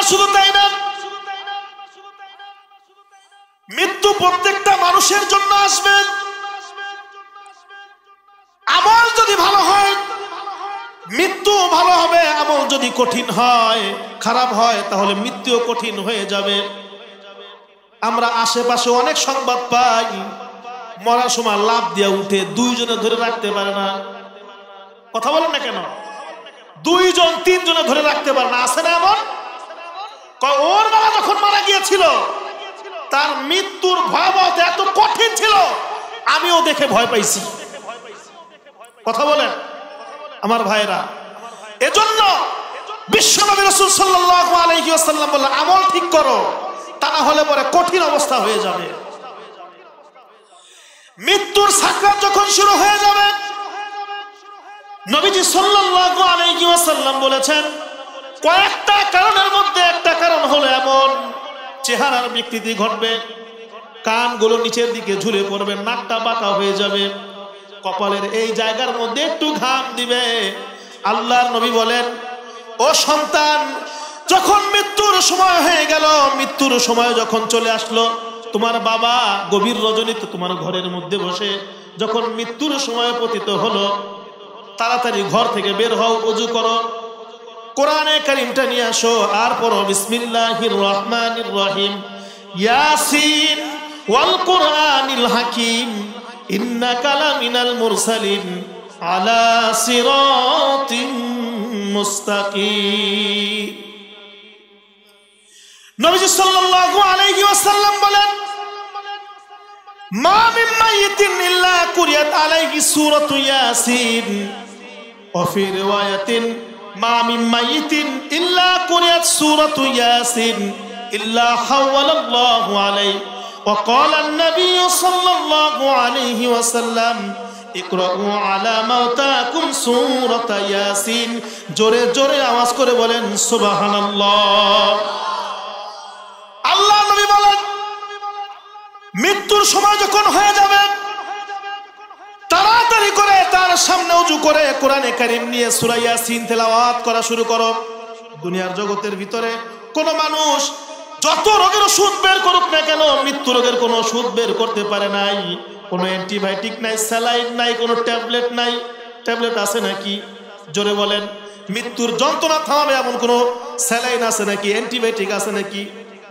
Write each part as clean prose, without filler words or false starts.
শুধু তাই না, মৃত্যু প্রত্যেকটা মানুষের জন্য আসবে। আমল যদি ভালো হয় মৃত্যু ভালো হবে, আমল যদি কঠিন হয় খারাপ হয় তাহলে মৃত্যুও কঠিন হয়ে যাবে। আমরা আশেপাশে অনেক সংবাদ পাই, মরার সময় লাভ দিয়ে উঠে দুইজনে ধরে রাখতে পারে না। কথা বলেন না কেন? দুইজন তিনজনে ধরে রাখতে পারে না, আছে না এমন? ওর বাবা যখন মারা গিয়েছিল তার মৃত্যুর ভয়াবহতা এত কঠিন ছিল, আমিও দেখে ভয় পাইছি। কথা বলেন আমার ভাইরা। এজন্য বিশ্বনবী রাসূল সাল্লাল্লাহু আলাইহি ওয়াসাল্লাম বললেন, আমল ঠিক করো, তা না হলে পরে কঠিন অবস্থা হয়ে যাবে। মৃত্যুর সাকরাত যখন শুরু হয়ে যাবে, নবীজি সাল্লাল্লাহু আলাইহি ওয়াসাল্লাম বলেছেন, কয়েকটা কারণের মধ্যে একটা কারণ হলো এমন চেহারার বিকৃতি ঘটবে, কানগুলো নিচের দিকে ঝুলে পড়বে, নাকটা বাঁকা হয়ে যাবে, কপালের এই জায়গার মধ্যে একটু ঘাম দিবে। আল্লাহর নবী বলেন, ও সন্তান, যখন মৃত্যুর সময় হয়ে গেল, মৃত্যুর সময় যখন চলে আসলো, তোমার বাবা গভীর রজনীতে তোমার ঘরের মধ্যে বসে যখন মৃত্যুর সময় পতিত হলো, তাড়াতাড়ি ঘর থেকে বের হও, ওযু করো, কোরআনে কারীমটা নিয়ে আসো, আর পড়ো বিসমিল্লাহির রহমানির রহিম, ইয়াসিন ওয়াল কুরআনিল হাকিম ইন্নাকা লামিনাল মুরসালিন আলা সিরাতিম মুস্তাকিম। নবীজি সাল্লাল্লাহু আলাইহি ওয়াসাল্লাম বলেন, মা মিন মাইয়িতিন ইল্লা কুরিয়াত আলাইহি সূরাতু ইয়াসিন, ওয়া ফি রিওয়ায়াতিন মা মিন মাইয়িতিন ইল্লা কুরিয়াত সূরাতু ইয়াসিন ইল্লা হাওয়ালাল্লাহু আলাইহি। ওয়া ক্বালা আন-নবী সাল্লাল্লাহু আলাইহি ওয়াসাল্লাম, ইকরাউ আলা মাউতাকুম সূরাতা ইয়াসিন। জোরে জোরে আওয়াজ করে বলেন সুবহানাল্লাহ। আল্লাহ নবী বলেন, মৃত্যুর সময় যখন হয়ে যাবে, তাড়াতাড়ি করে তার সামনে ওযু করে কোরআনে কারীম নিয়ে সূরা ইয়াসিন তেলাওয়াত করা শুরু করো। দুনিয়ার জগতের ভিতরে কোন মানুষ যত রোগের ওষুধ বের করুক না কেন, মৃত্যু রোগের কোনো ওষুধ বের করতে পারে নাই। কোনো অ্যান্টিবায়োটিক নাই, স্যালাইন নাই, কোনো ট্যাবলেট নাই। ট্যাবলেট আছে নাকি? জোরে বলেন। মৃত্যুর যন্ত্রণা থামাবে এমন কোনো স্যালাইন আছে নাকি? অ্যান্টিবায়োটিক আছে নাকি?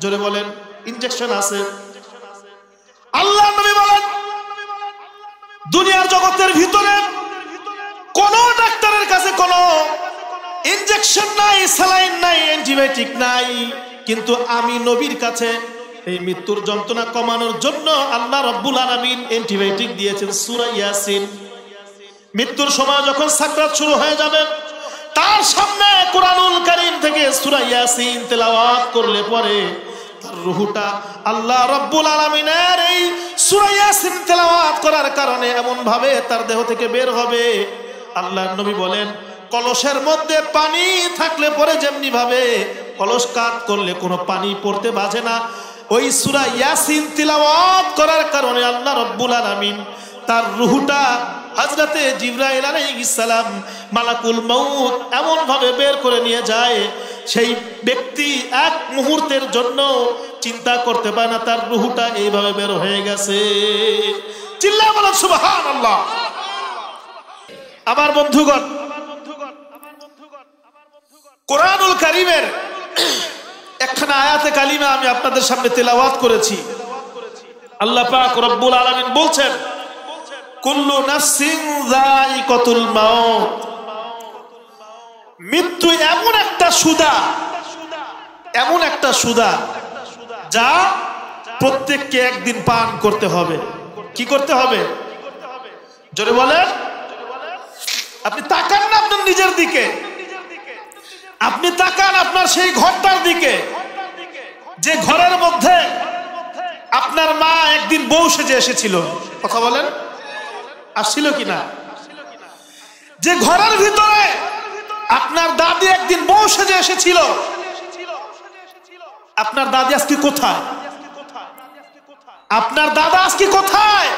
জোরে বলেন। ইনজেকশন আছে? আল্লাহ নবী বলেন, দুনিয়ার জগতের ভিতরে কোন ডাক্তারের কাছে কোনো ইনজেকশন নাই, স্যালাইন নাই, অ্যান্টিবায়োটিক নাই, কিন্তু আমি নবীর কাছে এই মৃত্যুর যন্ত্রণা কমানোর জন্য আল্লাহ রাব্বুল আলামিন অ্যান্টিবায়োটিক দিয়েছেন সূরা ইয়াসিন। মৃত্যুর সময় যখন সাকরাত শুরু হয়ে যাবে, তার সামনে কোরআনুল কারীম থেকে সূরা ইয়াসিন তেলাওয়াত করলে পরে তার রূহটা আল্লাহ রাব্বুল আলামিনের এই সূরা ইয়াসিন তেলাওয়াত করার কারণে এমন ভাবে তার দেহ থেকে বের হবে। আল্লাহর নবী বলেন, কলসের মধ্যে পানি থাকলে পরে যেমনি ভাবে কলস কাত করলে কোনো পানি পড়তে বাজে না, ওই সূরা ইয়াসিন তিলাওয়াত করার কারণে আল্লাহ রাব্বুল আলামিন তার রূহটা হযরতে জিবরাইল আলাইহিস সালাম মালাকুল মউত এমন ভাবে বের করে নিয়ে যায়, সেই ব্যক্তি এক মুহূর্তের জন্য চিন্তা করতে পারে না তার রূহটা এইভাবে বের হয়ে গেছে। চিল্লায়ে বলেন সুবহানাল্লাহ। আমার বন্ধুগণ, কোরআনুল কারীমের একখানা আয়াতে কালিমা আমি আপনাদের সামনে তেলাওয়াত করেছি। আল্লাহ পাক রব্বুল আলামিন বলছেন, কুল্লু নাফসিন যায়িকাতুল মাউত। মৃত্যু এমন একটা সুদা, এমন একটা সুদা যা প্রত্যেককে একদিন পান করতে হবে। কি করতে হবে? জোরে বলেন। আপনি তাকান না আপনার নিজের দিকে, আপনি তাকান আপনার সেই ঘরটার দিকে, যে ঘরের মধ্যে আপনার মা একদিন বউ সেজে এসেছিল। কথা বলেন, আসছিল কিনা? যে ঘরের ভিতরে আপনার দাদি একদিন বউ সেজে এসেছিল, আপনার দাদি আজকে কোথায়? আপনার দাদা আজকে কোথায়?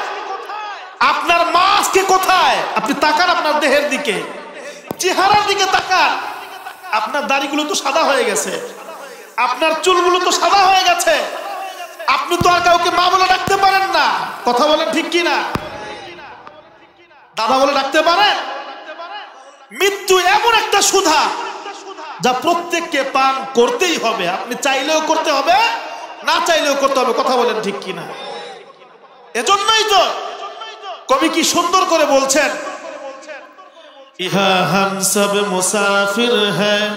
আপনার মা আজকে কোথায়? আপনি তাকান আপনার দেহের দিকে, চেহারার দিকে তাকান। আপনার দাড়িগুলো তো সাদা হয়ে গেছে, আপনার চুলগুলো তো সাদা হয়ে গেছে, আপনি তো আর কাউকে মা বলে ডাকতে পারেন না। কথা বলেন ঠিক কিনা? দাদা বলে ডাকতে পারেন? মৃত্যু এমন একটা সুধা যা প্রত্যেককে পান করতেই হবে। আপনি চাইলেও করতে হবে, না চাইলেও করতে হবে। কথা বলেন ঠিক কিনা? এজন্যই তো কবি কি সুন্দর করে বলছেন, ইহা হাম সব মুসাফির হ্যায়,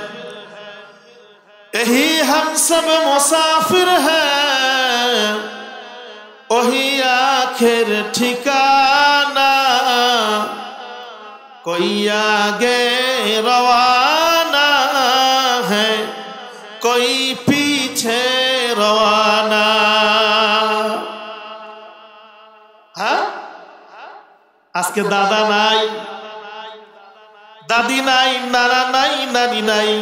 यही हम सब मुसाफिर हैं, वही आखिर ठिकाना, कोई आगे रवाना है, कोई पीछे रवाना। हाँ, আজকে দাদা নাই, দাদি নাই, নানা নাই, নানি নাই।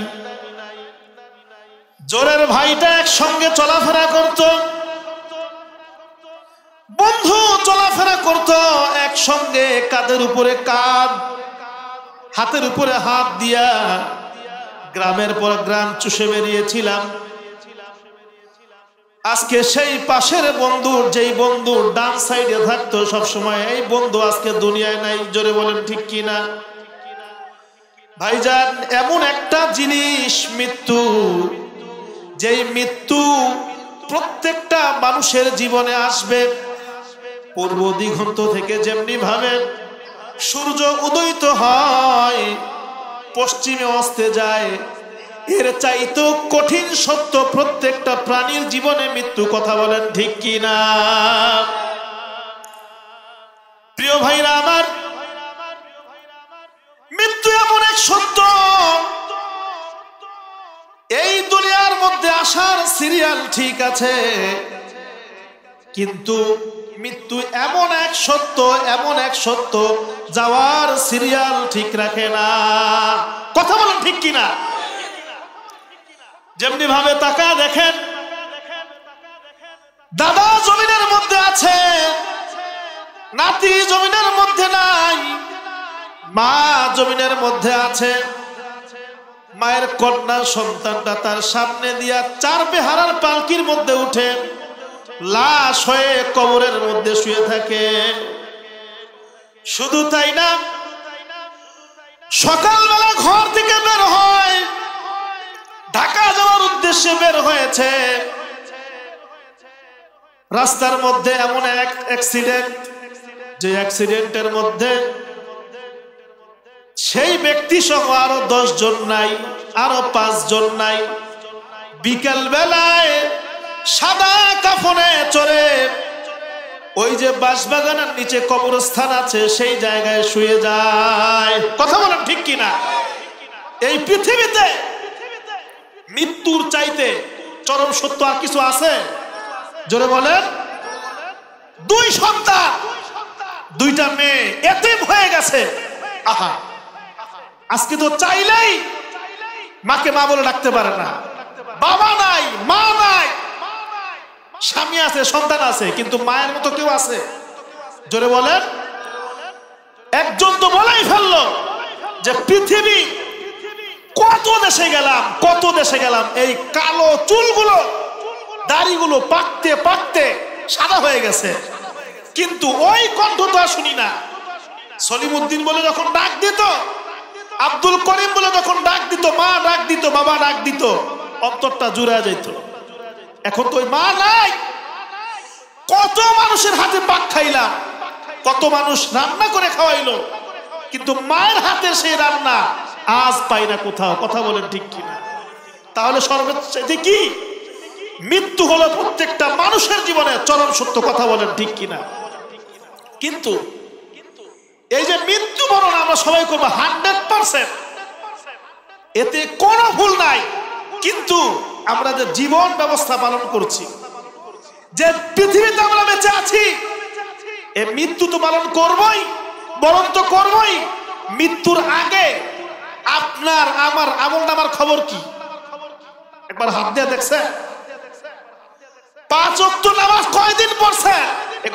জোরের ভাইটা একসঙ্গে চলাফেরা করত, বন্ধু চলাফেরা করত একসঙ্গে, কাঁধের উপরে কাঁধ, হাতের উপরে হাত দিয়া গ্রামের পর গ্রাম চুষে বেরিয়েছিলাম। আজকে সেই পাশের বন্ধু, যেই বন্ধু ডান সাইডে থাকতো সবসময়, এই বন্ধু আজকে দুনিয়ায় নাই। জোরে বলেন ঠিক কিনা? ভাইজান, এমন একটা জিনিস মৃত্যু, যেই মৃত্যু প্রত্যেকটা মানুষের জীবনে আসবে। পূর্ব দিগন্ত থেকে যেমনি ভাবে সূর্য উদয়িত হয়, পশ্চিমে অস্তে যায়, এর চাইতেও কঠিন সত্য প্রত্যেকটা প্রাণীর জীবনে মৃত্যু। কথা বলেন ঠিক কিনা? প্রিয় ভাইরা আমার, মৃত্যু এমন এক সত্য, এই দুনিয়ার মধ্যে আসার সিরিয়াল ঠিক আছে, কিন্তু মৃত্যু এমন এক সত্য, এমন এক সত্য, যাওয়ার সিরিয়াল ঠিক রাখে না। কথা বলেন ঠিক কিনা? যেমনি ভাবে তাকা দেখেন, দাদা জমিনের মধ্যে আছে, নাতি জমিনের মধ্যে নাই, মা জমিনের মধ্যে আছে। মায়ের কন্যা সন্তানটা তার সামনে দিয়া চার বেহারার পালকির মধ্যে উঠে লাশ হয়ে কবরের মধ্যে শুয়ে থাকে। শুধু তাই না, সকালবেলা ঘর থেকে বের হয়, ঢাকা যাওয়ার উদ্দেশ্যে বের হয়েছে, রাস্তার মধ্যে এমন এক অ্যাক্সিডেন্ট, যে অ্যাক্সিডেন্টের মধ্যে সেই ব্যক্তি সহ আরো 10 জন নাই, আরো 5 জন নাই। বিকেল বেলায় সাদা কাফনে চড়ে ওই যে বাঁশবাগানের নিচে কবরস্থান আছে, সেই জায়গায় শুয়ে যায়। কথা বলেন ঠিক কিনা? এই পৃথিবীতে মৃত্যুর চাইতে চরম সত্য আর কিছু আছে? জোরে বলেন। 2 সন্তান, 2টা মেয়ে এতিম হয়ে গেছে। আহা, আজকে তো চাইলেই মাকে মা বলে ডাকতে পারে না। বাবা নাই, মা নাই, স্বামী আছে, সন্তান আছে, কিন্তু মায়ের মতো কেউ আছে? জোরে বলেন। একজন তো বলেই ফেললো যে পৃথিবী কত দেশে গেলাম, কত দেশে গেলাম, এই কালো চুলগুলো, দাড়িগুলো পাকতে পাকতে সাদা হয়ে গেছে, কিন্তু ওই কণ্ঠ তো আর শুনি না। সলিমউদ্দিন বলে যখন ডাক দিত, আব্দুল করিম বলে যখন ডাক দিত, মা ডাক দিত, বাবা ডাক দিত, অন্তরটা জুড়ে যেত। এখন তো ওই মা নাই। কত মানুষের হাতে পাক খাইলাম, কত মানুষ রান্না করে খাওয়াইলো, কিন্তু মায়ের হাতে সেই রান্না আজ পাই না কোথাও। কথা বলেন ঠিক কিনা? তাহলে সর্বোচ্চ কি? মৃত্যু হলো প্রত্যেকটা মানুষের জীবনে চরম সত্য। কথা বলেন ঠিক কিনা? কিন্তু এই যে মৃত্যু বরণ আমরা সবাই করবো 100%, এতে কোনো ভুল নাই, কিন্তু আমরা যে জীবন ব্যবস্থা পালন করছি, যে পৃথিবীতে আমরা বেঁচে আছি, এই মৃত্যু তো পালন করবই, বরণ তো করবই। মৃত্যুর আগে আপনার আমার আমলনামার খবর কি? একবার হাত দিয়ে দেখছে? 5 ওয়াক্ত নামাজ কয়দিন পড়ছে?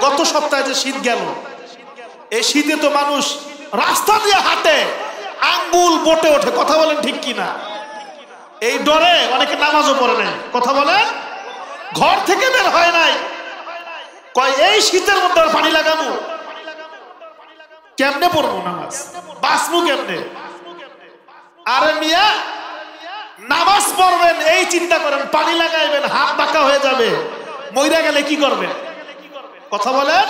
গত সপ্তাহে যে শীত গেল, এই শীতে তো মানুষ রাস্তা দিয়ে হাঁটে, আঙ্গুল বটে ওঠে। কথা বলেন ঠিক কিনা? এই ডরে অনেকে নামাজও পড়ে নাই। কথা বলেন, ঘর থেকে বের হয় নাই। কয় এই শীতের মধ্যে পানি লাগাবো, কেমনে পড়বো নামাজ, বাঁচবো কেমনে? আরে মিয়া, নামাজ পড়বেন এই চিন্তা করেন, পানি লাগাইবেন হাত বাঁকা হয়ে যাবে, মইরা গেলে কি করবেন? কথা বলেন,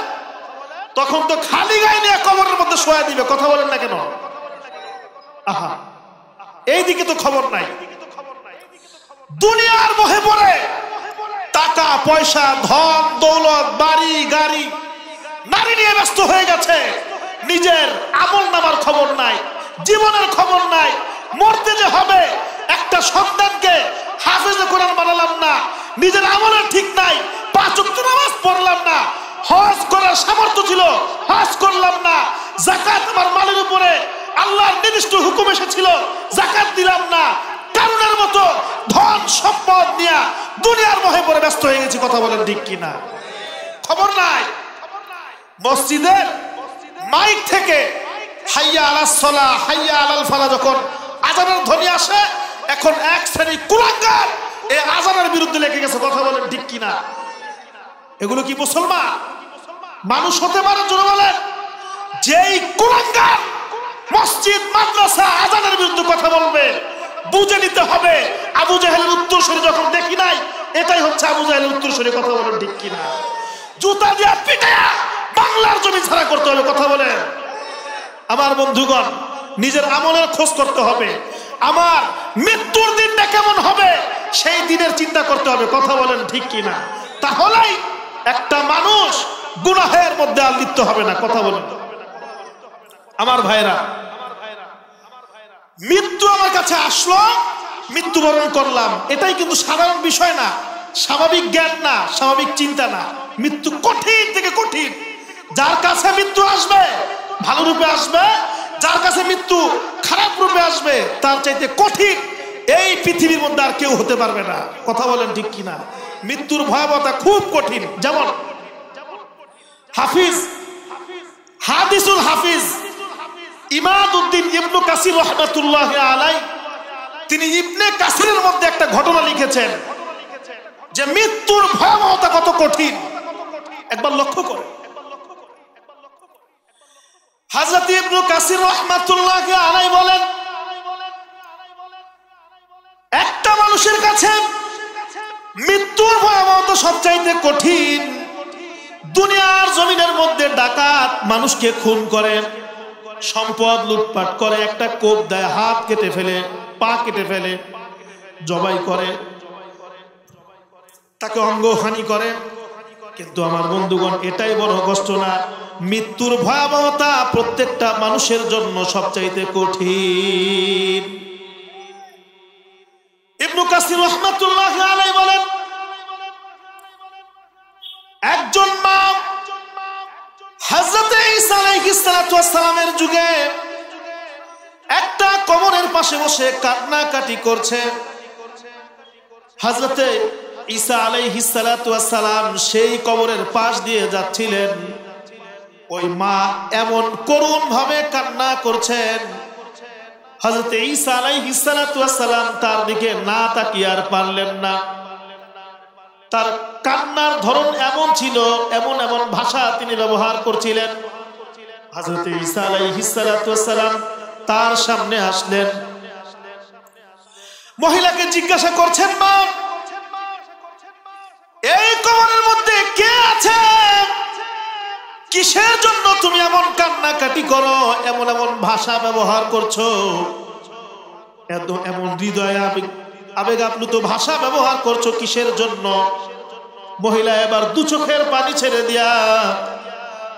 তখন তো খালি গায়ে নিয়ে কবরের মধ্যে শোয়া দিবে। কথা বলেন না কেন? আহা, এইদিকে তো খবর নাই। দুনিয়ার মোহে পড়ে টাকা পয়সা, ধন দৌলত, বাড়ি গাড়ি, নারী নিয়ে ব্যস্ত হয়ে গেছে। নিজের আমল নামার খবর নাই, জীবনের খবর নাই। মরতে যে হবে, একটা সন্তানকে হাফেজে কোরআন বানালাম না, নিজের আমলের ঠিক নাই, 5 ওয়াক্ত নামাজ পড়লাম না, হজ করার সামর্থ্য ছিল হজ করলাম না, যাকাত আমার মালের উপরে আল্লাহর নির্দিষ্ট হুকুম এসেছিল যাকাত দিলাম না, কারণের মতো ধন সম্পদ নিয়ে দুনিয়ার মোহে পড়ে ব্যস্ত হয়ে গেছি। কথা বলেন ঠিক কিনা? খবর নাই। মসজিদের মাইক থেকে হাইয়া আলাস সালাহ, হাইয়া আলাল ফালাহ যখন আজানের ধ্বনি আসে, এখন এক শ্রেণী কুলাঙ্গার এই আজানের বিরুদ্ধে লেগে গেছে। কথা বলেন ঠিক কিনা? এগুলো কি মুসলমান মানুষ হতে পারে? জোরে বলেন। যেই কুলাঙ্গার মসজিদ মাদ্রাসা আজানের বিরুদ্ধে কথা বলবে, বুঝে নিতে হবে আবু জাহেলের উত্তরসূরি যখন দেখি নাই, এটাই হচ্ছে আবু জাহেলের উত্তরসূরি। কথা বলেন ঠিক কিনা? জুতা দিয়া পিটায়া বাংলার জমি ছাড়া করতে হবে। কথা বলেন। আমার বন্ধুগণ, নিজের আমলের খোঁজ করতে হবে। আমার মৃত্যুর দিনটা কেমন হবে সেই দিনের চিন্তা করতে হবে। কথা বলেন ঠিক কিনা? তাহলেই একটা মানুষ গুনাহের মধ্যে আর লিপ্ত হবে না। কথা বলেন। আমার ভাইরা, মৃত্যু আমার কাছে আসলো, মৃত্যুবরণ করলাম, এটাই কিন্তু সাধারণ বিষয় না, স্বাভাবিক জ্ঞান না, স্বাভাবিক চিন্তা না। মৃত্যু কঠিন থেকে কঠিন। যার কাছে মৃত্যু আসবে ভালো রূপে আসবে, যার কাছে মৃত্যু খারাপ রূপে আসবে তার চাইতে কঠিন এই পৃথিবীর মধ্যে আর কেউ হতে পারবে না। কথা বলেন ঠিক কিনা? মৃত্যুর ভয়াবহতা খুব কঠিন। যেমন হাদিসুল হাফিজ ইমাদউদ্দিন ইবনে কাসির রাহমাতুল্লাহি আলাইহি, তিনি ইবনে কাসিরের মধ্যে একটা ঘটনা লিখেছেন যে মৃত্যুর ভয়াবহতা কত কঠিন। একবার লক্ষ্য করুন। হযরত ইবনে কাসির রাহমাতুল্লাহি আলাইহি বলেন, একটা মানুষের কাছে মৃত্যুর ভয়াবহতা সবচাইতে কঠিন। দুনিয়ার জমিনের মধ্যে ডাকাত মানুষকে খুন করে, সম্পদ লুটপাট করে, একটা কোপ দেয়, হাত কেটে ফেলে, পা কেটে ফেলে, জবাই করে, তাকে অঙ্গহানি করে। কিন্তু আমার বন্ধুগণ, এটাই বড় কষ্ট না, মৃত্যুর ভয়াবহতা প্রত্যেকটা মানুষের জন্য সবচাইতে কঠিন। ইবনে কাসির রাহমাতুল্লাহি আলাইহি বলেন, একজন মা হযরত ঈসা আলাইহিস সালাতু ওয়াস সালামের যুগে একটা কবরের পাশে বসে কান্নাকাটি করছে। হযরত ঈসা আলাইহিস সালাতু ওয়াস সালাম সেই কবরের পাশ দিয়ে যাচ্ছিলেন। ওই মা এমন করুণ ভাবে কান্না করছেন, হযরত ঈসা আলাইহিস সালাতু ওয়াস সালাম তার দিকে না তাকিয়ে আর পারলেন না। তার কান্নার ধরন এমন ছিল, এমন এমন ভাষা তিনি ব্যবহার করছিলেন। হযরত ঈসা আলাইহিস সালাতু ওয়াস সালাম তার সামনে আসলেন, মহিলাকে জিজ্ঞাসা করছেন, মা, এই কবরের মধ্যে কে আছে? কিসের জন্য তুমি এমন কান্নাকাটি করো, এমন এমন ভাষা ব্যবহার করছো, এমন হৃদয় আবেগ আপ্লুত ভাষা ব্যবহার করছো, কিসের জন্য? মহিলা এবার দু চোখের পানি ছেড়ে দিয়া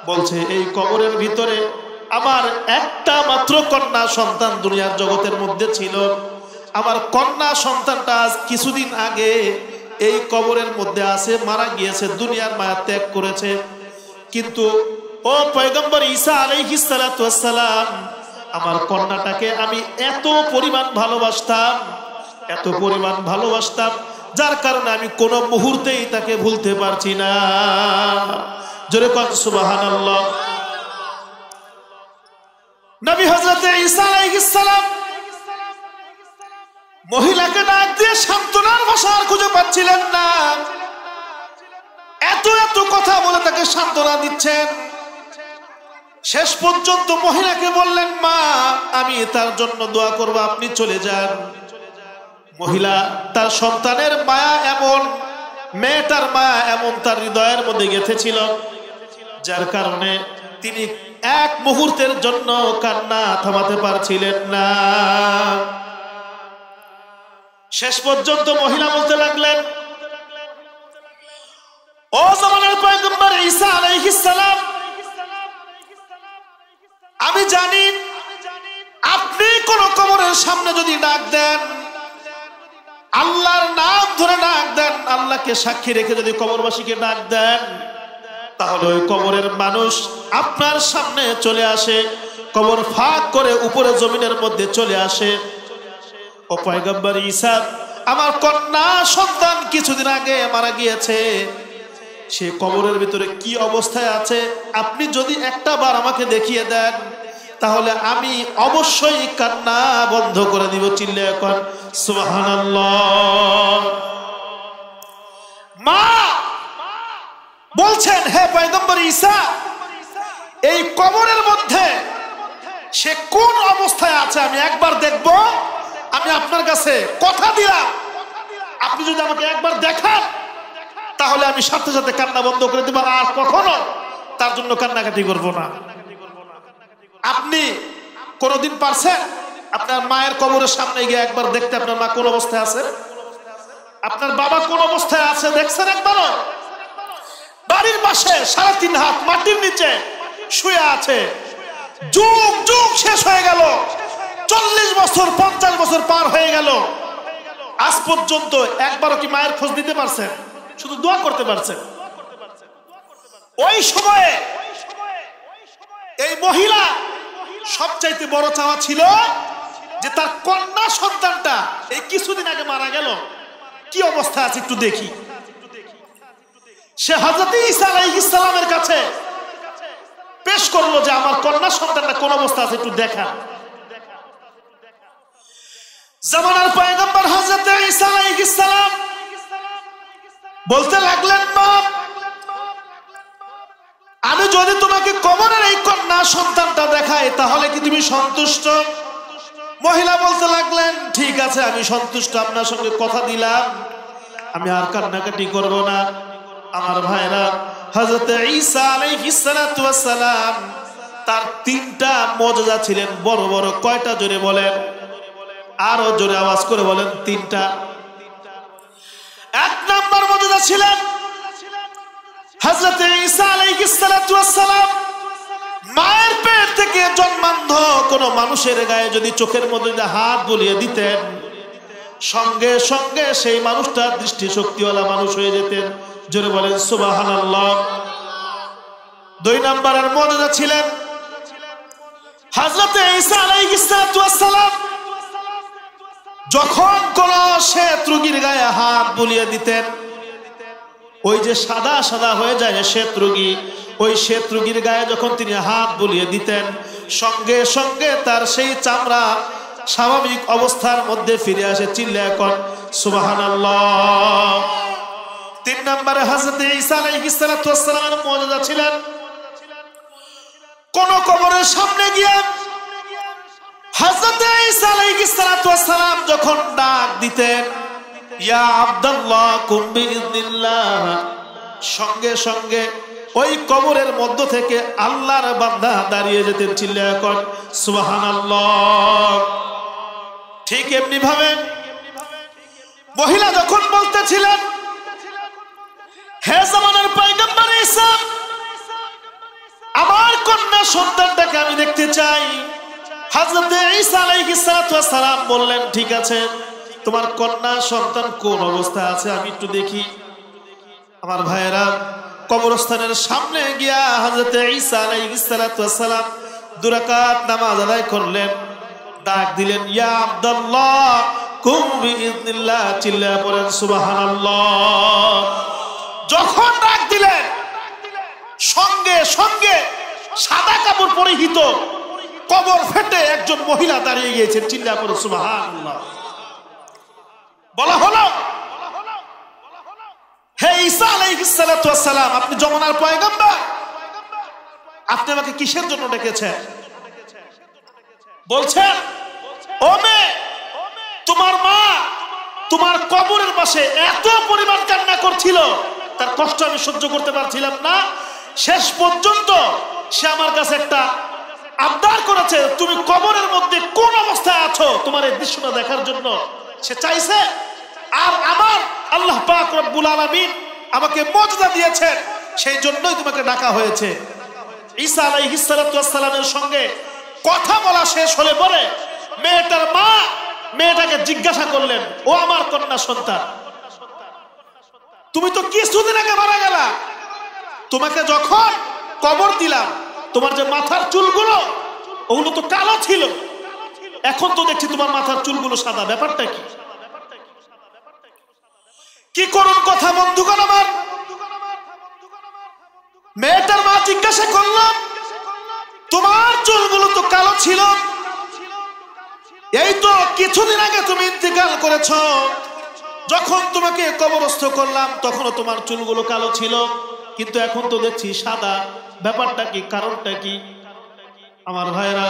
বলছে, এই কবরের ভিতরে আমার একটা মাত্র কন্যা সন্তান দুনিয়ার জগতের মধ্যে ছিল। আমার কন্যা সন্তানটা আজ কিছুদিন আগে এই কবরের মধ্যে আছে, মারা গিয়েছে, দুনিয়ার মায়া ত্যাগ করেছে। কিন্তু ও পয়গম্বর ঈসা আলাইহিস সালাতু ওয়াস সালাম, আমার কন্যাটাকে আমি এত পরিমাণ ভালোবাসতাম, এত পরিমাণ ভালোবাসতাম, যার কারণে আমি কোন মুহূর্তেই তাকে ভুলতে পারছি না। জোরে কোন সুবহানাল্লাহ। নবী হযরত ঈসা আলাইহিস সালাম মহিলাকে ডাক দিয়ে সান্ত্বনার ভাষা আর খুঁজে পাচ্ছিলেন না, এত এত কথা বলে তাকে সান্ত্বনা দিচ্ছেন। শেষ পর্যন্ত মহিলাকে বললেন, মা আমি তার জন্য দোয়া করব, আপনি চলে যান। মহিলা তার সন্তানের মায়া এমন, মেয়েটার মায়া এমন তার হৃদয়ের মধ্যে গেঁথেছিল, যার কারণে তিনি এক মুহূর্তের জন্য কান্না থামাতে পারছিলেন না। শেষ পর্যন্ত মহিলা বলতে লাগলেন, ও জামানার পয়গম্বর ঈসা আলাইহিস সালাম, আমি জানি আপনি কোন কবরের সামনে যদি ডাক দেন, আল্লাহর নাম ধরে ডাক দেন, আল্লাহকে সাক্ষী রেখে যদি কবরবাসীকে ডাক দেন, তাহলে ওই কবরের মানুষ আপনার সামনে চলে আসে, কবর ফাঁক করে উপরে জমিনের মধ্যে চলে আসে। ও পয়গম্বর ঈসা, আমার কন্যা সন্তান কিছুদিন আগে মারা গিয়েছে, সে কবরের ভিতরে কি অবস্থায় আছে আপনি যদি একটা বার আমাকে দেখিয়ে দেন, তাহলে আমি অবশ্যই কান্না বন্ধ করে দিব। চিল্লে এখন সুবহানাল্লাহ। মা বলছেন, হে পয়গম্বর ঈসা, এই কবরের মধ্যে সে কোন অবস্থায় আছে আমি একবার দেখব। আমি আপনার কাছে কথা দিলাম, আপনি যদি আমাকে একবার দেখান, তাহলে আমি সাথে সাথে কান্না বন্ধ করে দেব, আর কখনো তার জন্য কান্নাকাটি করব না। আপনি কোনদিন পারছেন আপনার মায়ের কবরের সামনে গিয়ে একবার দেখতে আপনার মা কোন অবস্থায় আছে, আপনার বাবা কোন অবস্থায় আছে দেখছেন একবারও? বাড়ির পাশে 3.5 হাত মাটির নিচে শুয়ে আছে, যুগ যুগ শেষ হয়ে গেল, 40 বছর 50 বছর পার হয়ে গেল, আজ পর্যন্ত একবারও কি মায়ের খোঁজ দিতে পারছেন? শুধু দোয়া করতে পারছেন। ওই সময়ে এই মহিলা সবচাইতে বড় চাওয়া ছিল যে তার কন্যা সন্তানটা এই কিছুদিন আগে মারা গেল, কি অবস্থা আছে একটু দেখি। সে হযরত ঈসা আলাইহিস সালামের কাছে পেশ করলো যে আমার কন্যা সন্তানটা কোন অবস্থা আছে একটু দেখা। জামানার পয়গম্বর হযরত ঈসা আলাইহিস সালাম বলতে লাগলেন, মা আমি যদি তোমাকে কবরের এই কন্যা সন্তানটা দেখাই, তাহলে কি তুমি সন্তুষ্ট? মহিলা বলতে লাগলেন, ঠিক আছে আমি সন্তুষ্ট, আপনার সঙ্গে কথা দিলাম, আমি আর কান্নাকাটি করব না। আমার ভাইরা, হযরত ঈসা আলাইহিস সালাতু ওয়াস সালাম তার 3টা মুজিজা ছিলেন বড় বড়। কয়টা জোরে বলেন, আরো জোরে আওয়াজ করে বলেন। 3টা। 1 নাম্বার মুজিজা ছিলেন হযরত ঈসা আলাইহিস সালাতু ওয়াস সালাম মায়ের পেট থেকে জন্মান্ধ কোন মানুষের গায়ে যদি চোখের মধ্যে হাত বুলিয়ে দিতেন, সঙ্গে সঙ্গে সেই মানুষটা দৃষ্টিশক্তিওয়ালা মানুষ হয়ে যেতেন। জোরে বলেন সুবহানাল্লাহ। 2 নাম্বারের মুজিজা ছিলেন হযরত ঈসা আলাইহিস সালাতু ওয়াস সালাম যখন কোন শ্বেত রোগীর গায়ে হাত বুলিয়ে দিতেন, ওই যে সাদা সাদা হয়ে যায় শ্বেত রোগী, ওই শ্বেত রোগীর গায়ে যখন তিনি হাত বুলিয়ে দিতেন, সঙ্গে সঙ্গে তার সেই চামড়া স্বাভাবিক অবস্থার মধ্যে ফিরে আসে। চিল্লা এখন সুবহানাল্লাহ। 3 নম্বরে হযরত ঈসা আলাইহিস সালাতু ওয়াস সালামের মুজিজা ছিলেন কোন কবরের সামনে গিয়ে হযরত ঈসা আলাইহিস সালাতু ওয়াস সালাম যখন ডাক দিতেন, ইয়া আব্দুল্লাহ কুম বিইذনিল্লাহ, সঙ্গে সঙ্গে ওই কবরের মধ্য থেকে আল্লাহর বান্দা দাঁড়িয়ে যেতেন। চিল্লা এখন সুবহানাল্লাহ। ঠিক এমনি ভাবে মহিলা যখন বলতেছিলেন, হে জামানার পয়গম্বর ঈসা, আমার কন্যা সন্তানটাকে আমি দেখতে চাই। হযরত ঈসা আলাইহিস সালাতু ওয়াস সালাম বললেন, ঠিক আছে, তোমার কন্যা সন্তান কোন অবস্থায় আছে আমি একটু দেখি। আমার ভাইয়েরা, কবরস্থানের সামনে গিয়া হযরত ঈসা আলাইহিস সালাতু ওয়াস সালাম 2 রাকাত নামাজ আদায় করলেন, ডাক দিলেন, ইয়া আব্দুল্লাহ কুম বিইذনিল্লাহ। চিল্লা পড়েন সুবহানাল্লাহ। যখন ডাক দিলেন, সঙ্গে সঙ্গে সাদা কাপড় পরিহিত কবর ফেটে একজন মহিলা দাঁড়িয়ে গিয়েছেন। চিল্লা পড়েন সুবহানাল্লাহ। বলা হলো, হে ঈসা আলাইহিস সালাতু ওয়াস সালাম, আপনি যমুনার পয়গম্বর, আপনি আমাকে কিসের জন্য ডেকেছেন? বলছেন, ও মেয়ে, তোমার মা তোমার কবরের পাশে এত পরিমাণ কান্না করছিল, তার কষ্ট আমি সহ্য করতে পারছিলাম না। শেষ পর্যন্ত সে আমার কাছে একটা আবদার করেছে, তুমি কবরের মধ্যে কোন অবস্থায় আছো তোমার এই দৃশ্যটা দেখার জন্য সে চাইছে। আর আমার আল্লাহ পাক রব্বুল আলামিন আমাকে মর্যাদা দিয়েছেন, সেই জন্যই তোমাকে ডাকা হয়েছে। ঈসা আলাইহিস সালাতু ওয়াস সালামের সঙ্গে কথা বলা শেষ হলে পরে মেয়েটার মা মেয়েটাকে জিজ্ঞাসা করলেন, ও আমার কন্যা সন্তান, তুমি তো কিছুদিন আগে মারা গেলা, তোমাকে যখন কবর দিলাম তোমার যে মাথার চুলগুলো ওগুলো তো কালো ছিল, এখন তো দেখছি তোমার মাথার চুলগুলো সাদা, ব্যাপারটা কি? কি করুন কথা বন্ধুগণ আমার। মেয়েটার মা জিজ্ঞাসা করলাম, তোমার চুলগুলো তো কালো ছিল, এই তো কিছুদিন আগে তুমি ইন্তেকাল করেছ, যখন তোমাকে কবরস্থ করলাম তখনও তোমার চুলগুলো কালো ছিল, কিন্তু এখন তো দেখছি সাদা, ব্যাপারটা কি, কারণটা কি? আমার ভাইরা,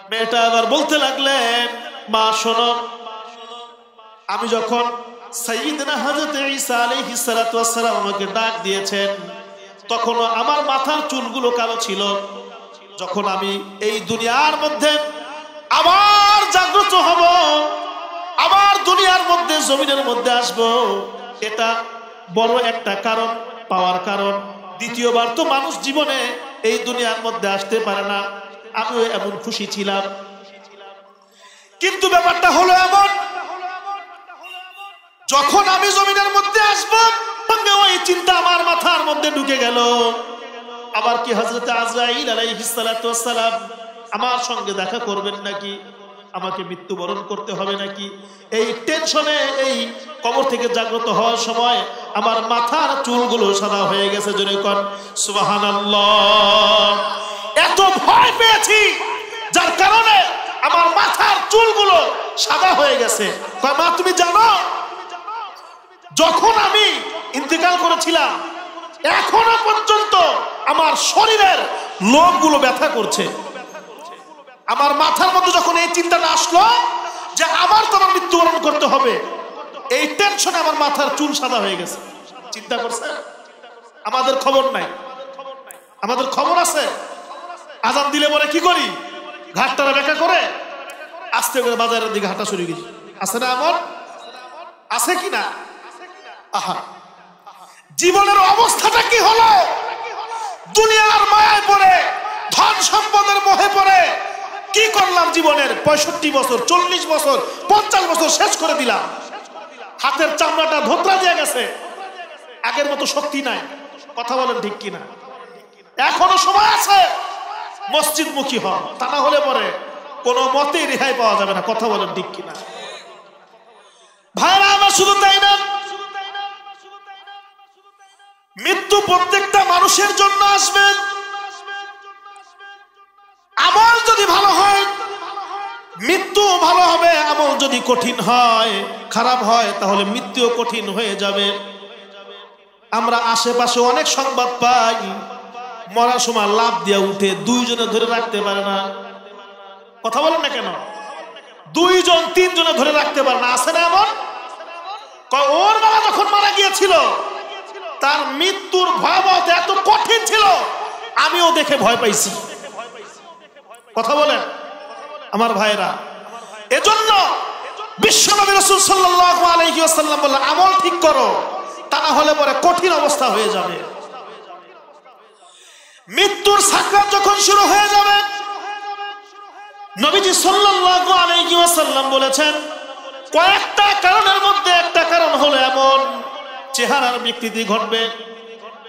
মেয়েটা আবার বলতে লাগলেন, মা শোনো, আমি যখন সাইয়্যিদনা হযরত ঈসা আলাইহিস সালাতু ওয়াস সালাম আমাকে ডাক দিয়েছেন তখনও আমার মাথার চুলগুলো কালো ছিল। যখন আমি এই দুনিয়ার মধ্যে আবার জাগ্রত হব, আবার দুনিয়ার মধ্যে জমিনের মধ্যে আসব, এটা বড় একটা কারণ, পাওয়ার কারণ। দ্বিতীয়বার তো মানুষ জীবনে এই দুনিয়ার মধ্যে আসতে পারে না, আমিও এমন খুশি ছিলাম। কিন্তু ব্যাপারটা হলো এমন, যখন আমি জমিনের মধ্যে আসবো ওই চিন্তা আমার মাথার মধ্যে ঢুকে গেল, আবার কি হযরত আজরাইল আলাইহিস সালাতু ওয়াস সালাম আমার সঙ্গে দেখা করবেন নাকি, আমাকে মৃত্যুবরণ করতে হবে নাকি? এই টেনশনে এই কবর থেকে জাগ্রত হওয়ার সময় আমার মাথার চুলগুলো সাদা হয়ে গেছে। জোরে কোন সুবহানাল্লাহ। এত ভয় পেয়েছি যার কারণে আমার মাথার চুলগুলো সাদা হয়ে গেছে। কয় মা তুমি জানো, যখন আমি ইন্তেকাল করেছিলাম এখনো পর্যন্ত আমার শরীরের লোমগুলো ব্যথা করছে। আমার মাথার মধ্যে যখন এই চিন্তাটা আসলো যে আবার তোমার মৃত্যুবরণ করতে হবে, এই টেনশনে আমার মাথার চুল সাদা হয়ে গেছে। চিন্তা করছে, আমাদের খবর নাই, আমাদের খবর আছে। আজান দিলে পরে কি করি, ঘাটটারা বেঁকা করে আস্তে করে বাজারের দিকে হাঁটা শুরু করি। আছে না এমন? আছে কিনা? আহা, জীবনের অবস্থাটা কি হলো? দুনিয়ার মায়ায় পড়ে, ধন সম্পদের মোহে পড়ে কি করলাম জীবনের 65 বছর, 40 বছর, 50 বছর শেষ করে দিলাম। হাতের চামড়াটা ধোতরা দিয়ে গেছে, আগের মতো শক্তি নাই। কথা বলেন ঠিক কিনা? এখনো সময় আছে, মসজিদমুখী হন, তা না হলে পরে কোনো মতেই রেহাই পাওয়া যাবে না। কথা বলেন ঠিক কিনা? ভাইরা আমার, শুধু তাই না, মৃত্যু প্রত্যেকটা মানুষের জন্য আসবে। আমল যদি ভালো হয় মৃত্যু ভালো হবে, আমল যদি কঠিন হয়, খারাপ হয়, তাহলে মৃত্যুও কঠিন হয়ে যাবে। আমরা আশেপাশে অনেক সংবাদ পাই, মরার সময় লাভ দিয়ে উঠে 2 জনে ধরে রাখতে পারে না। কথা বলেন না কেন? 2 জন 3 জনে ধরে রাখতে পারে না। আছে না এমন? ওর বাবা যখন মারা গিয়েছিল তার মৃত্যুর ভয়াবহতা এত কঠিন ছিল, আমিও দেখে ভয় পাইছি। কথা বলেন আমার ভাইরা। এজন্য বিশ্বনবী রাসূল সাল্লাল্লাহু আলাইহি ওয়াসাল্লাম বললেন, আমল ঠিক করো, তা না হলে পরে কঠিন অবস্থা হয়ে যাবে। মৃত্যুর সাকরাত যখন শুরু হয়ে যাবে, নবীজি সাল্লাল্লাহু আলাইহি ওয়াসাল্লাম বলেছেন, কয়েকটা কারণের মধ্যে একটা কারণ হলো এমন, চেহারার বিকৃতি ঘটবে,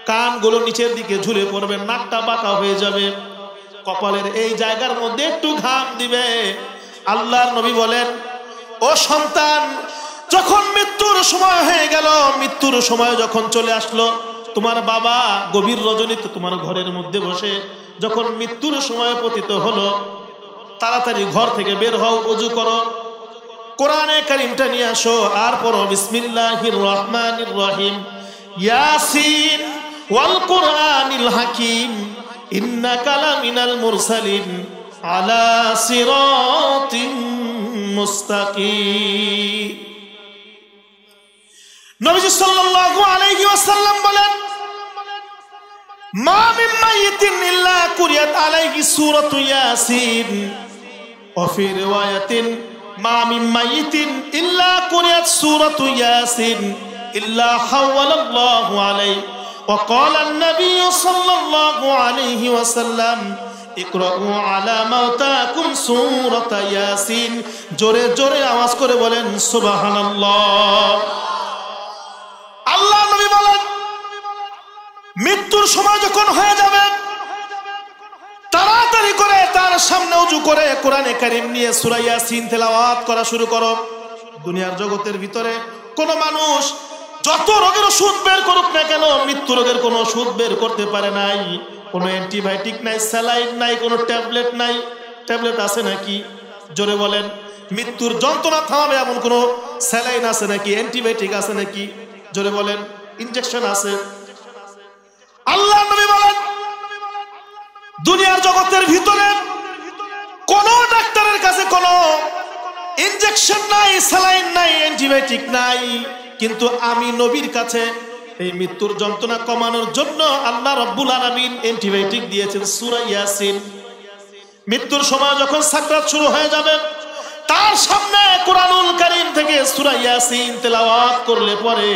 কানগুলো নিচের দিকে ঝুলে পড়বে, নাকটা বাঁকা হয়ে যাবে, কপালের এই জায়গার মধ্যে একটু ঘাম দিবে। আল্লাহর নবী বলেন, ও সন্তান, যখন মৃত্যুর সময় হয়ে গেল, মৃত্যুর সময় যখন চলে আসলো, তোমার বাবা গভীর রজনীতে তোমার ঘরের মধ্যে বসে যখন মৃত্যুর সময় পতিত হলো, তাড়াতাড়ি ঘর থেকে বের হও, ওযু করো, কোরআনে কারীমটা নিয়ে আসো আর পড়ো বিসমিল্লাহির রহমানির রহিম ইয়াসিন ওয়াল কুরআনিল হাকিম ইন্নাকা লামিনাল মুরসালিন আলা সিরাতিন মুস্তাকিম। নবীজি সাল্লাল্লাহু আলাইহি ওয়াসাল্লাম বলেন মা মিন মাইয়িতিন ইল্লা কুরিয়াত আলাইহি সূরাতু ইয়াসিন ওয়া ফি রিওয়ায়াতিন মা মিন মাইয়িতিন ইল্লা কুরিয়াত সূরাতু ইয়াসিন ইল্লা হাওয়ালাল্লাহু আলাইহি ওয়া ক্বালা আন-নবী সাল্লাল্লাহু আলাইহি ওয়াসাল্লাম ইকরাউ আলা মাওতাকুম সূরাতা ইয়াসিন। জোরে জোরে আওয়াজ করে বলেন সুবহানাল্লাহ। আল্লাহ নবী বলেন মৃত্যুর সময় যখন হয়ে যাবে তাড়াতাড়ি করে তার সামনে ওযু করে কোরআনে কারীম নিয়ে সূরা ইয়াসিন তেলাওয়াত করা শুরু করো। দুনিয়ার জগতের ভিতরে কোন মানুষ যত রোগের ওষুধ বের করুক না কেন মৃত্যু রোগের কোনো ওষুধ বের করতে পারে নাই। কোনো অ্যান্টিবায়োটিক নাই, স্যালাইন নাই, কোনো ট্যাবলেট নাই। ট্যাবলেট আছে নাকি? জোরে বলেন। মৃত্যুর যন্ত্রণা থামাবে এমন কোনো স্যালাইন আছে নাকি? অ্যান্টিবায়োটিক আছে নাকি? জোরে বলেন। ইনজেকশন আছে? আল্লাহ নবী বলেন দুনিয়ার জগতের ভিতরে কোন ডাক্তারের কাছে কোনো ইনজেকশন নাই, স্যালাইন নাই, অ্যান্টিবায়োটিক নাই, কিন্তু আমি নবীর কাছে এই মৃত্যুর যন্ত্রণা কমানোর জন্য আল্লাহ রাব্বুল আলামিন অ্যান্টিবায়োটিক দিয়েছেন সূরা ইয়াসিন। মৃত্যুর সময় যখন সাকরাত শুরু হয়ে যাবে তার সামনে কোরআনুল কারীম থেকে সূরা ইয়াসিন তেলাওয়াত করলে পরে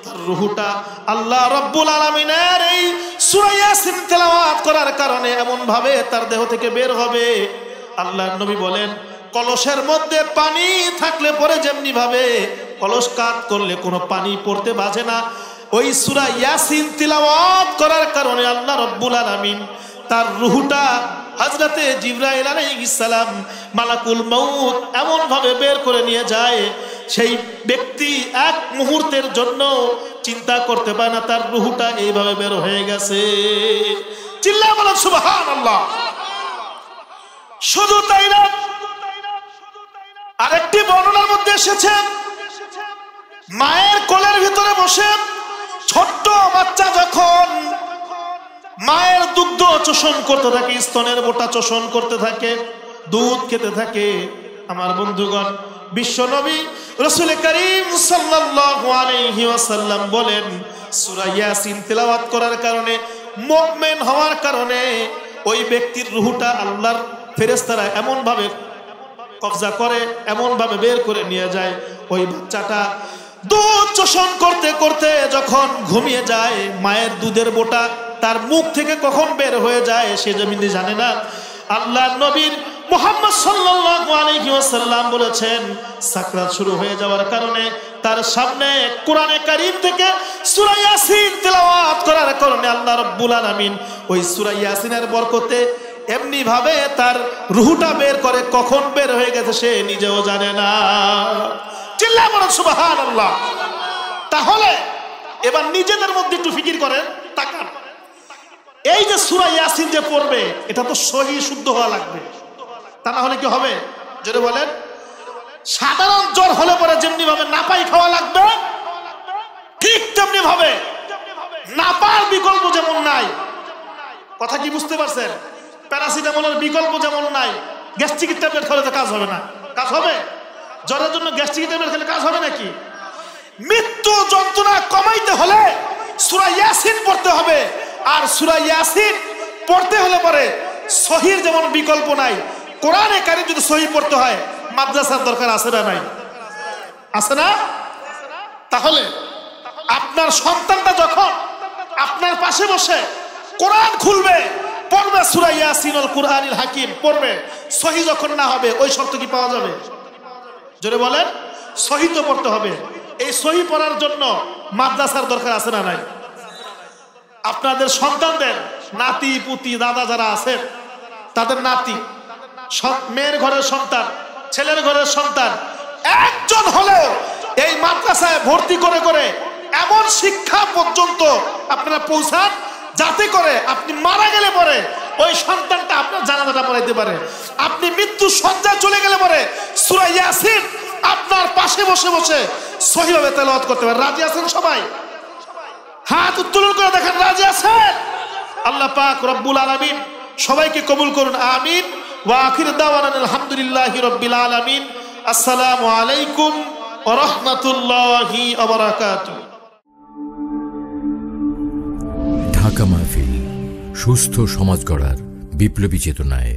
তার রূহটা আল্লাহ রাব্বুল আলামিনের এই সূরা ইয়াসিন তেলাওয়াত করার কারণে এমন ভাবে তার দেহ থেকে বের হবে। আল্লাহর নবী বলেন কলসের মধ্যে পানি থাকলে পরে যেমনি ভাবে কলস কাত করলে কোনো পানি পড়তে বাজে না, ওই সূরা ইয়াসিন তিলাওয়াত করার কারণে আল্লাহ রাব্বুল আলামিন তার রূহটা হযরতে জিবরাইল আলাইহিস সালাম মালাকুল মউত এমন ভাবে বের করে নিয়ে যায় সেই ব্যক্তি এক মুহূর্তের জন্য চিন্তা করতে পারে না তার রূহটা এইভাবে বের হয়ে গেছে। চিল্লায়ে বলেন সুবহানাল্লাহ। শুধু তাই না, আরেকটি বর্ণনার মধ্যে এসেছে মায়ের কোলের ভিতরে বসে ছোট্ট বাচ্চা যখন মায়ের দুগ্ধ চোষণ করতে থাকে, স্তনের বোটা চোষণ করতে থাকে, দুধ খেতে থাকে, আমার বন্ধুগণ বিশ্ব নবী রাসূল করিম সাল্লাল্লাহু আলাইহি ওয়াসাল্লাম বলেন সূরা ইয়াসিন তেলাওয়াত করার কারণে, মুমিন হওয়ার কারণে ওই ব্যক্তির রূহটা আল্লাহর ফেরেশতারা এমন ভাবে কবজা করে, এমন ভাবে বের করে নিয়ে যায়, ওই বাচ্চাটা দুধ চোষণ করতে করতে যখন ঘুমিয়ে যায় মায়ের দুধের বোটা তার মুখ থেকে কখন বের হয়ে যায় সে জমিনে জানে না। আল্লাহর নবীর মুহাম্মদ সাল্লাল্লাহু আলাইহি ওয়াসাল্লাম বলেছেন সাকরাত শুরু হয়ে যাওয়ার কারণে তার সামনে কোরআনে কারীম থেকে সূরা ইয়াসিন তেলাওয়াত করার কারণে আল্লাহ রাব্বুল আলামিন ওই সূরা ইয়াসিনের বরকতে এমনি ভাবে তার রূহটা বের করে, কখন বের হয়ে গেছে সে নিজেও জানে না। চিল্লায়ে বলেন সুবহানাল্লাহ। তাহলে এবার নিজেদের মধ্যে একটু ফিকির করেন, তাকান, এই যে সূরা ইয়াসিন যে পড়বে এটা তো সহি শুদ্ধ হওয়া লাগবে, তা না হলে কি হবে? যেটা বলেন সাধারণ জ্বর হলে পরে যেমনি ভাবে নাপাই খাওয়া লাগবে ঠিক তেমনি ভাবে নাপার বিকল্প যেমন নাই, কথা কি বুঝতে পারছেন? প্যারাসিটামলের বিকল্প যেমন নাই, গ্যাস্ট্রিকের ট্যাবলেট খেলে তো কাজ হবে না। কাজ হবে? জ্বরের জন্য গ্যাস্ট্রিকের ট্যাবলেট খেলে কাজ হবে নাকি? মৃত্যু যন্ত্রণা কমাইতে হলে সূরা ইয়াসিন পড়তে হবে, আর সূরা ইয়াসিন পড়তে হলে পরে সহির যেমন বিকল্প নাই, কোরআনে কারীম যদি সহি পড়তে হয় মাদ্রাসার দরকার আছে না নাই? আছে না? তাহলে আপনার সন্তানটা যখন আপনার পাশে বসে কোরআন খুলবে, পড়বে সূরা ইয়াসিন আল কুরআনিল হাকিম পড়বে, সহি যখন না হবে ওই শর্ত কি পাওয়া যাবে? জোরে বলেন। সহি তো পড়তে হবে। এই সহি পড়ার জন্য মাদ্রাসার দরকার আছে না নাই? আপনাদের সন্তানদের নাতি পুতি দাদা যারা আছেন তাদের নাতি, মেয়ের ঘরের সন্তান, ছেলের ঘরের সন্তান একজন হলেও এই মাদ্রাসায় ভর্তি করে করে এমন শিক্ষা পর্যন্ত আপনারা পৌঁছান যাতে করে আপনি মারা গেলে পরে ওই সন্তানটা আপনার জানাজাটা পড়াইতে পারে। আপনি মৃত্যু সজ্জায় চলে গেলে পরে সূরা ইয়াসিন আপনার পাশে বসে বসে সহিভাবে তেলাওয়াত করতে পারেন। রাজি আছেন সবাই? হাত উত্তোলন করে দেখেন রাজি আছেন? আল্লাহ পাক রব্বুল আলামিন সবাইকে কবুল করুন, আমিন। ওয়া আখির দাওয়ানা আলহামদুলিল্লাহি রাব্বিল আলামিন। আসসালামু আলাইকুম ওয়া রাহমাতুল্লাহি ওয়া বারাকাতুহু। ঢাকা মাহফিল, সুস্থ সমাজ গড়ার বিপ্লবী চেতনায়।